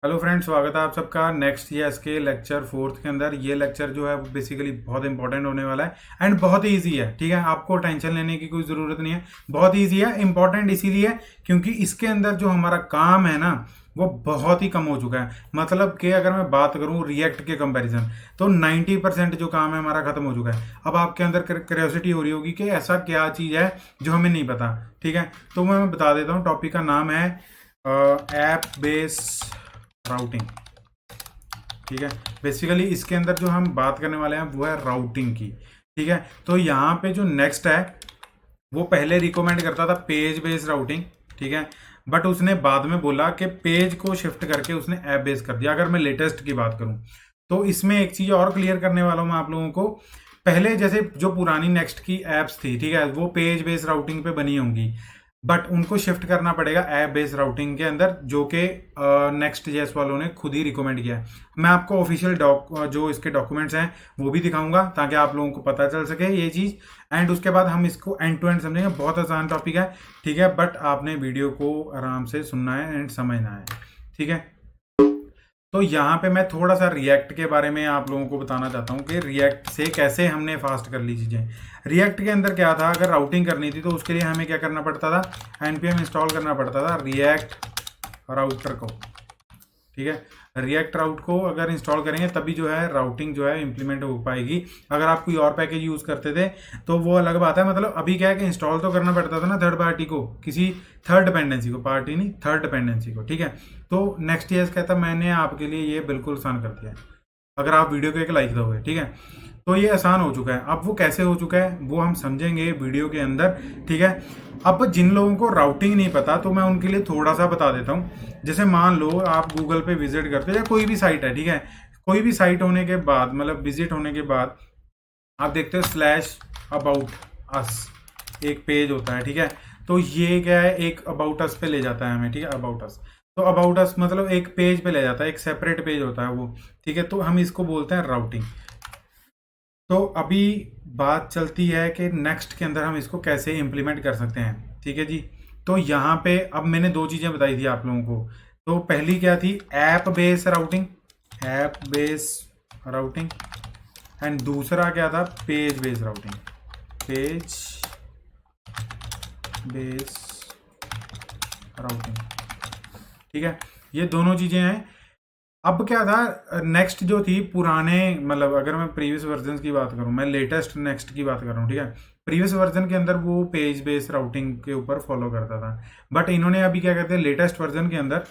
Hello friends, स्वागत है आप सबका नेक्स्ट ईयर्स के लेक्चर फोर्थ के अंदर। ये लेक्चर जो है वो बेसिकली बहुत इंपॉर्टेंट होने वाला है एंड बहुत ही ईजी है। ठीक है, आपको टेंशन लेने की कोई ज़रूरत नहीं है। बहुत ईजी है, इंपॉर्टेंट इसीलिए क्योंकि इसके अंदर जो हमारा काम है ना वो बहुत ही कम हो चुका है। मतलब कि अगर मैं बात करूं रिएक्ट के कंपैरिजन तो 90% जो काम है हमारा खत्म हो चुका है। अब आपके अंदर क्यूरियोसिटी हो रही होगी कि ऐसा क्या चीज़ है जो हमें नहीं पता। ठीक है, तो मैं बता देता हूँ। टॉपिक का नाम है ऐप बेस राउटिंग। ठीक है, बेसिकली इसके अंदर जो हम बात करने वाले हैं वो है राउटिंग की। ठीक है, तो यहाँ पे जो नेक्स्ट है वो पहले रिकमेंड करता था पेज बेस्ड राउटिंग। ठीक है, बट उसने बाद में बोला कि पेज को शिफ्ट करके उसने ऐप बेस्ड कर दिया। अगर मैं लेटेस्ट की बात करूं तो इसमें एक चीज़ और क्लियर करने वाला हूं मैं आप लोगों को। पहले जैसे जो पुरानी नेक्स्ट की एप्स थी, ठीक है, वो पेज बेस्ड राउटिंग पे बनी होंगी, बट उनको शिफ्ट करना पड़ेगा ऐप बेस्ड राउटिंग के अंदर, जो कि नेक्स्ट जेएस वालों ने खुद ही रिकमेंड किया है। मैं आपको ऑफिशियल जो इसके डॉक्यूमेंट्स हैं वो भी दिखाऊंगा ताकि आप लोगों को पता चल सके ये चीज़। एंड उसके बाद हम इसको एंड टू एंड समझेंगे। बहुत आसान टॉपिक है, ठीक है, बट आपने वीडियो को आराम से सुनना है एंड समझना है। ठीक है, तो यहाँ पे मैं थोड़ा सा रिएक्ट के बारे में आप लोगों को बताना चाहता हूँ कि रिएक्ट से कैसे हमने फास्ट कर ली चीज़ें। रिएक्ट के अंदर क्या था, अगर राउटिंग करनी थी तो उसके लिए हमें क्या करना पड़ता था, npm इंस्टॉल करना पड़ता था रिएक्ट राउटर को। ठीक है, रिएक्ट राउट को अगर इंस्टॉल करेंगे तभी जो है राउटिंग जो है इंप्लीमेंट हो पाएगी। अगर आप कोई और पैकेज यूज़ करते थे तो वो अलग बात है। मतलब अभी क्या है कि इंस्टॉल तो करना पड़ता था ना थर्ड पार्टी को, किसी थर्ड डिपेंडेंसी को, पार्टी नहीं थर्ड डिपेंडेंसी को। ठीक है, तो नेक्स्ट ईयर कहता मैंने आपके लिए ये बिल्कुल आसान कर दिया है अगर आप वीडियो को एक लाइक दोगे। ठीक है, तो ये आसान हो चुका है। अब वो कैसे हो चुका है वो हम समझेंगे वीडियो के अंदर। ठीक है, अब जिन लोगों को राउटिंग नहीं पता तो मैं उनके लिए थोड़ा सा बता देता हूँ। जैसे मान लो आप गूगल पे विजिट करते हो या कोई भी साइट है, ठीक है, कोई भी साइट होने के बाद, मतलब विजिट होने के बाद आप देखते हो स्लैश अबाउट अस एक पेज होता है। ठीक है, तो ये क्या है, एक अबाउट अस पे ले जाता है हमें। ठीक है, अबाउट अस, तो अबाउट अस मतलब एक पेज पे ले जाता है, एक सेपरेट पेज होता है वो। ठीक है, तो हम इसको बोलते हैं राउटिंग। तो अभी बात चलती है कि नेक्स्ट के अंदर हम इसको कैसे इम्प्लीमेंट कर सकते हैं। ठीक है जी, तो यहाँ पे अब मैंने दो चीज़ें बताई थी आप लोगों को। तो पहली क्या थी, app base routing, app base routing. And दूसरा क्या था, page base routing, page base routing. ठीक है, ये दोनों चीज़ें हैं। अब क्या था, नेक्स्ट जो थी पुराने, मतलब अगर मैं प्रीवियस वर्जन की बात करूं, मैं लेटेस्ट नेक्स्ट की बात कर रहा हूँ। ठीक है, प्रीवियस वर्जन के अंदर वो पेज बेस्ड राउटिंग के ऊपर फॉलो करता था, बट इन्होंने अभी क्या कहते हैं लेटेस्ट वर्जन के अंदर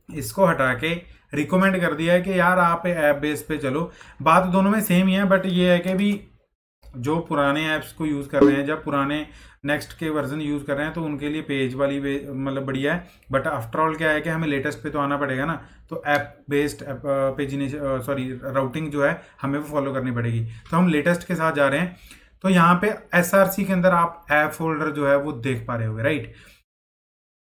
इसको हटा के रिकमेंड कर दिया है कि यार आप ऐप बेस पे चलो। बात दोनों में सेम ही है, बट ये है कि भी जो पुराने ऐप्स को यूज़ कर रहे हैं, जब पुराने नेक्स्ट के वर्जन यूज़ कर रहे हैं तो उनके लिए पेज वाली मतलब बढ़िया है। बट आफ्टर ऑल क्या है कि हमें लेटेस्ट पे तो आना पड़ेगा ना, तो app based pagination sorry routing जो है हमें वो फॉलो करनी पड़ेगी। तो हम लेटेस्ट के साथ जा रहे हैं। तो यहाँ पे SRC के अंदर आप ऐप फोल्डर जो है वो देख पा रहे होगे, राइट।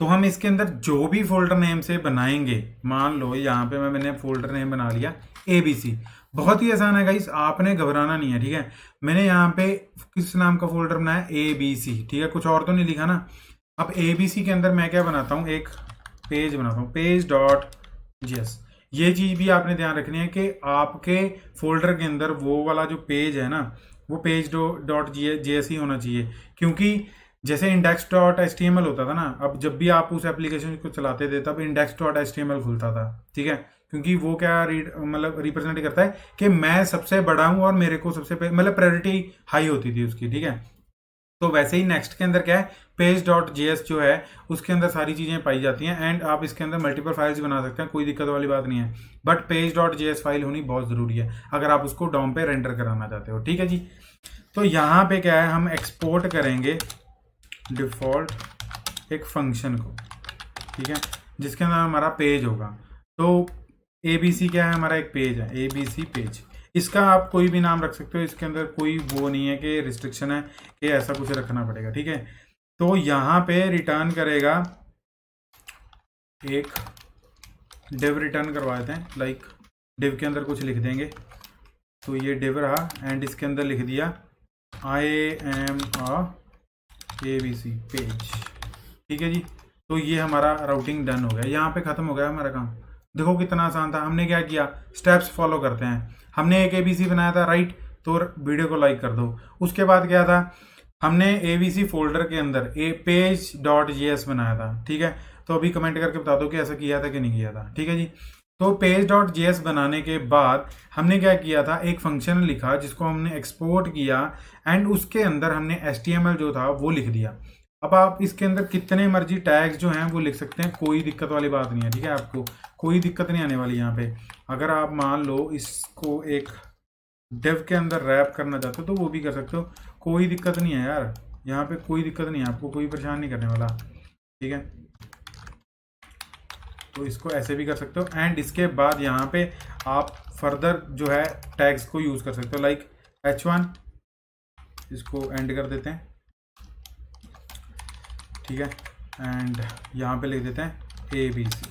तो हम इसके अंदर जो भी फोल्डर नेम से बनाएंगे, मान लो यहाँ पे मैंने फोल्डर नेम बना लिया ABC। बहुत ही आसान है गाइस, आपने घबराना नहीं है। ठीक है, मैंने यहाँ पे किस नाम का फोल्डर बनाया, ABC। ठीक है, कुछ और तो नहीं लिखा ना। अब ABC के अंदर मैं क्या बनाता हूँ, एक पेज बनाता हूँ, page.js। ये चीज़ भी आपने ध्यान रखनी है कि आपके फोल्डर के अंदर वो वाला जो पेज है ना वो page.js ही होना चाहिए। क्योंकि जैसे index.html होता था ना, अब जब भी आप उस एप्लीकेशन को चलाते थे तब index.html खुलता था। ठीक है, क्योंकि वो क्या मतलब रिप्रेजेंट करता है कि मैं सबसे बड़ा हूं और मेरे को सबसे मतलब प्रायोरिटी हाई होती थी उसकी। ठीक है, तो वैसे ही नेक्स्ट के अंदर क्या है, page.js जो है उसके अंदर सारी चीज़ें पाई जाती हैं एंड आप इसके अंदर मल्टीपल फाइल्स बना सकते हैं, कोई दिक्कत वाली बात नहीं है। बट page.js फाइल होनी बहुत ज़रूरी है अगर आप उसको डॉम पे रेंडर कराना चाहते हो। ठीक है जी, तो यहाँ पे क्या है, हम एक्सपोर्ट करेंगे डिफ़ॉल्ट एक फंक्शन को। ठीक है, जिसके अंदर हमारा पेज होगा। तो ABC क्या है, हमारा एक पेज है, ABC पेज। इसका आप कोई भी नाम रख सकते हो, इसके अंदर कोई वो नहीं है कि रिस्ट्रिक्शन है कि ऐसा कुछ रखना पड़ेगा। ठीक है, तो यहाँ पे रिटर्न करेगा, एक डिव रिटर्न करवा देते हैं, लाइक डिव के अंदर कुछ लिख देंगे। तो ये डिव रहा एंड इसके अंदर लिख दिया I am a ABC page. ठीक है जी, तो ये हमारा राउटिंग डन हो गया, यहाँ पे ख़त्म हो गया हमारा काम। देखो कितना आसान था। हमने क्या किया, स्टेप्स फॉलो करते हैं। हमने एक एबीसी बनाया था, राइट, तो वीडियो को लाइक कर दो। उसके बाद क्या था, हमने एबीसी फोल्डर के अंदर ए पेज डॉट जीएस बनाया था, ठीक है। तो अभी कमेंट करके बता दो कि ऐसा किया था कि नहीं किया था, ठीक है जी। तो पेज डॉट जीएस बनाने के बाद हमने क्या किया था, एक फंक्शन लिखा जिसको हमने एक्सपोर्ट किया एंड उसके अंदर हमने एचटीएमएल जो था वो लिख दिया। अब आप इसके अंदर कितने मर्जी टैग्स जो हैं वो लिख सकते हैं, कोई दिक्कत वाली बात नहीं है, ठीक है। आपको कोई दिक्कत नहीं आने वाली यहाँ पे। अगर आप मान लो इसको एक डेव के अंदर रैप करना चाहते हो तो वो भी कर सकते हो, कोई दिक्कत नहीं है यार। यहाँ पे कोई दिक्कत नहीं है, आपको कोई परेशान नहीं करने वाला, ठीक है। तो इसको ऐसे भी कर सकते हो एंड इसके बाद यहाँ पे आप फर्दर जो है टैग्स को यूज़ कर सकते हो, लाइक h1, इसको एंड कर देते हैं, ठीक है। एंड यहाँ पे लिख देते हैं ABC,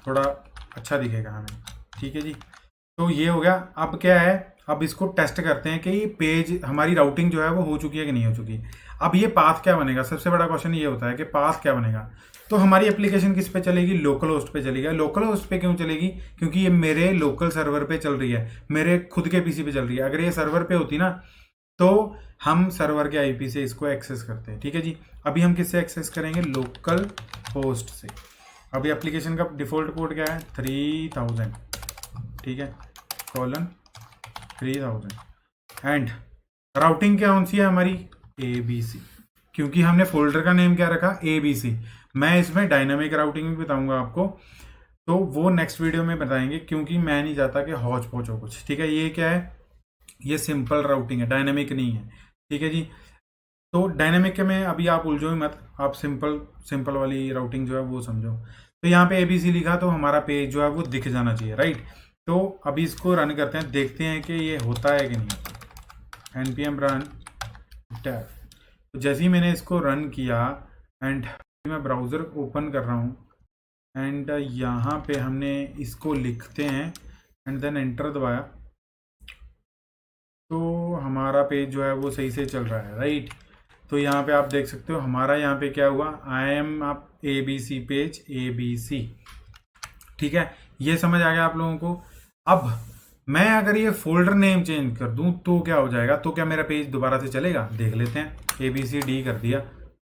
थोड़ा अच्छा दिखेगा हमें, ठीक है जी। तो ये हो गया। अब क्या है, अब इसको टेस्ट करते हैं कि ये पेज हमारी राउटिंग जो है वो हो चुकी है कि नहीं हो चुकी। अब ये पाथ क्या बनेगा, सबसे बड़ा क्वेश्चन ये होता है कि पाथ क्या बनेगा। तो हमारी एप्लीकेशन किस पे चलेगी, लोकल होस्ट पे चलेगी। लोकल होस्ट पे क्यों चलेगी, क्योंकि ये मेरे लोकल सर्वर पे चल रही है, मेरे खुद के पीसी पे चल रही है। अगर ये सर्वर पे होती ना तो हम सर्वर के आईपी से इसको एक्सेस करते हैं, ठीक है जी। अभी हम किससे एक्सेस करेंगे, लोकल होस्ट से। अभी एप्लीकेशन का डिफ़ॉल्ट कोड क्या है, 3000, ठीक है, :3000 एंड राउटिंग क्या कौन सी है हमारी, ABC, क्योंकि हमने फोल्डर का नेम क्या रखा, ABC। मैं इसमें डायनामिक राउटिंग भी बताऊंगा आपको, तो वो नेक्स्ट वीडियो में बताएंगे, क्योंकि मैं नहीं चाहता कि हौच पौच हो कुछ, ठीक है। ये क्या है, ये सिंपल राउटिंग है, डायनामिक नहीं है, ठीक है जी। तो डायनामिक के में अभी आप उलझो ही मत, आप सिंपल वाली राउटिंग जो है वो समझो। तो यहाँ पे ABC लिखा तो हमारा पेज जो है वो दिख जाना चाहिए, राइट। तो अभी इसको रन करते हैं, देखते हैं कि ये होता है कि नहीं होता। npm run dev, तो जैसे ही मैंने इसको रन किया एंड मैं ब्राउज़र ओपन कर रहा हूँ एंड यहाँ पे हमने इसको लिखते हैं एंड देन एंटर दबाया तो हमारा पेज जो है वो सही से चल रहा है, राइट। तो यहाँ पे आप देख सकते हो हमारा यहाँ पे क्या हुआ, आई एम आप ABC पेज ABC, ठीक है। ये समझ आ गया आप लोगों को। अब मैं अगर ये फोल्डर नेम चेंज कर दूं तो क्या हो जाएगा, तो क्या मेरा पेज दोबारा से चलेगा, देख लेते हैं। ABCD कर दिया,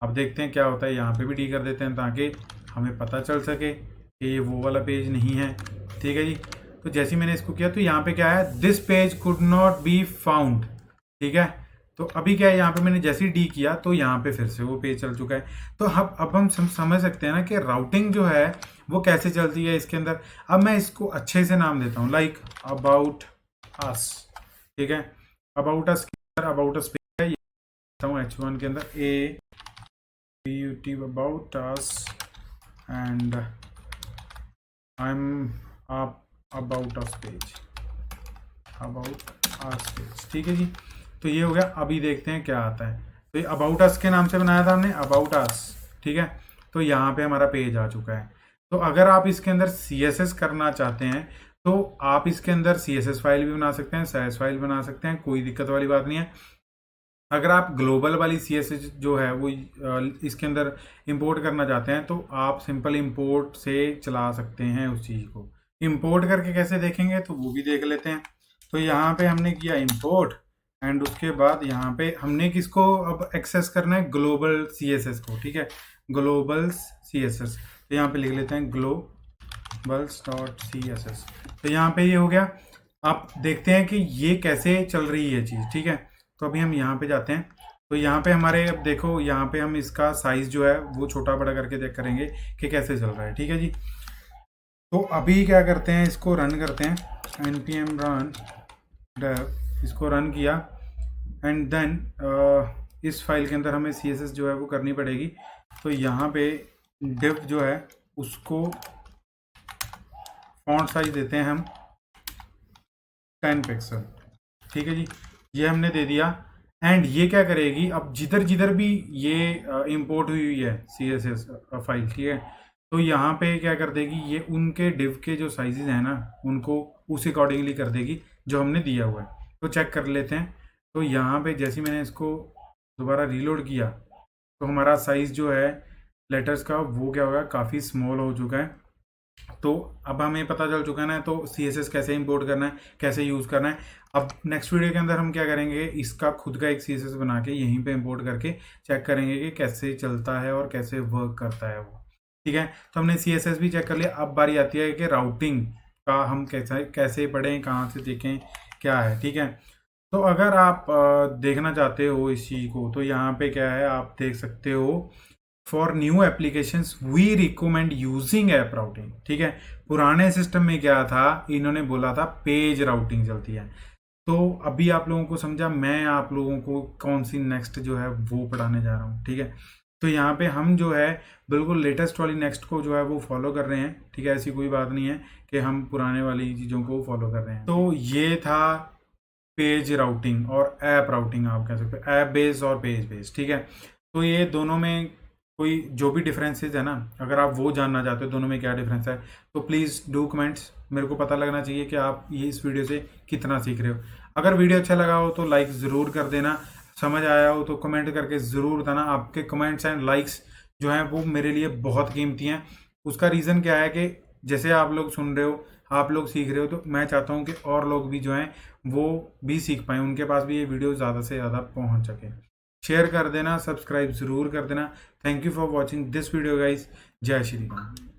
अब देखते हैं क्या होता है। यहाँ पे भी D कर देते हैं ताकि हमें पता चल सके कि ये वो वाला पेज नहीं है, ठीक है जी। तो जैसे ही मैंने इसको किया तो यहाँ पे क्या है, this page could not be found, ठीक है। तो अभी क्या है, यहाँ पे मैंने जैसे ही D किया तो यहाँ पे फिर से वो पेज चल चुका है। तो अब हम समझ सकते हैं ना कि राउटिंग जो है वो कैसे चलती है इसके अंदर। अब मैं इसको अच्छे से नाम देता हूँ, लाइक अबाउट अस, ठीक है। अबाउट अस के अंदर अबाउट अस पेज है, H1 के अंदर ABUT about us and I am about us page, about us page, ठीक है जी। तो ये हो गया। अभी देखते हैं क्या आता है। तो ये अबाउट अस के नाम से बनाया था हमने, अबाउट अस, ठीक है। तो यहाँ पे हमारा पेज आ चुका है। तो अगर आप इसके अंदर CSS करना चाहते हैं तो आप इसके अंदर CSS फाइल भी बना सकते हैं, SAS फाइल बना सकते हैं, कोई दिक्कत वाली बात नहीं है। अगर आप ग्लोबल वाली CSS जो है वो इसके अंदर इंपोर्ट करना चाहते हैं तो आप सिंपल इंपोर्ट से चला सकते हैं उस चीज़ को। इंपोर्ट करके कैसे देखेंगे तो वो भी देख लेते हैं। तो यहाँ पे हमने किया इंपोर्ट एंड उसके बाद यहाँ पे हमने किसको अब एक्सेस करना है, ग्लोबल CSS को, ठीक है, ग्लोबल CSS। तो यहाँ पे लिख लेते हैं globals.css। तो यहाँ पे ये हो गया। आप देखते हैं कि ये कैसे चल रही है चीज़, ठीक है। तो अभी हम यहाँ पे जाते हैं। तो यहाँ पे हमारे, अब देखो यहाँ पे हम इसका साइज जो है वो छोटा बड़ा करके देख करेंगे कि कैसे चल रहा है, ठीक है जी। तो अभी क्या करते हैं, इसको रन करते हैं, npm run dev, इसको रन किया एंड देन इस फाइल के अंदर हमें CSS जो है वो करनी पड़ेगी। तो यहाँ पे div जो है उसको फॉन्ट साइज देते हैं हम 10 पिक्सल, ठीक है जी। ये हमने दे दिया एंड ये क्या करेगी, अब जिधर जिधर भी ये इंपोर्ट हुई है CSS फाइल, ठीक है, तो यहाँ पे क्या कर देगी, ये उनके div के जो साइजेस हैं ना उनको उस अकॉर्डिंगली कर देगी जो हमने दिया हुआ है। तो चेक कर लेते हैं। तो यहाँ पे जैसे मैंने इसको दोबारा रीलोड किया तो हमारा साइज़ जो है लेटर्स का वो क्या होगा, काफ़ी स्मॉल हो चुका है। तो अब हमें पता चल चुका है ना, तो CSS कैसे इंपोर्ट करना है, कैसे यूज़ करना है। अब नेक्स्ट वीडियो के अंदर हम क्या करेंगे, इसका खुद का एक CSS बना के यहीं पे इंपोर्ट करके चेक करेंगे कि कैसे चलता है और कैसे वर्क करता है वो। ठीक है, तो हमने CSS भी चेक कर लिया। अब बारी आती है कि राउटिंग का हम कैसे कैसे पढ़ें, कहाँ से देखें, क्या है। ठीक है, तो अगर आप देखना चाहते हो इस चीज़ को, तो यहाँ पे क्या है आप देख सकते हो, for new applications we recommend using app routing. ठीक है, पुराने सिस्टम में क्या था, इन्होंने बोला था पेज राउटिंग चलती है। तो अभी आप लोगों को समझा, मैं आप लोगों को कौन सी नेक्स्ट जो है वो पढ़ाने जा रहा हूँ। ठीक है, तो यहाँ पे हम जो है बिल्कुल लेटेस्ट वाली नेक्स्ट को जो है वो फॉलो कर रहे हैं। ठीक है, ऐसी कोई बात नहीं है कि हम पुराने वाली चीज़ों को फॉलो कर रहे हैं। तो ये था पेज राउटिंग और ऐप राउटिंग, आप कह सकते हो ऐप बेस्ड और पेज बेस्ड। ठीक है, तो ये दोनों में कोई जो भी डिफरेंसेस है ना, अगर आप वो जानना चाहते हो दोनों में क्या डिफरेंस है, तो प्लीज़ डू कमेंट्स। मेरे को पता लगना चाहिए कि आप ये इस वीडियो से कितना सीख रहे हो। अगर वीडियो अच्छा लगा हो तो लाइक ज़रूर कर देना, समझ आया हो तो कमेंट करके ज़रूर बताना। आपके कमेंट्स एंड लाइक्स जो हैं वो मेरे लिए बहुत कीमती हैं। उसका रीज़न क्या है कि जैसे आप लोग सुन रहे हो, आप लोग सीख रहे हो, तो मैं चाहता हूँ कि और लोग भी जो हैं वो भी सीख पाएँ, उनके पास भी ये वीडियो ज़्यादा से ज़्यादा पहुँच सके। शेयर कर देना, सब्सक्राइब ज़रूर कर देना। Thank you for watching this video guys. जय श्री राम।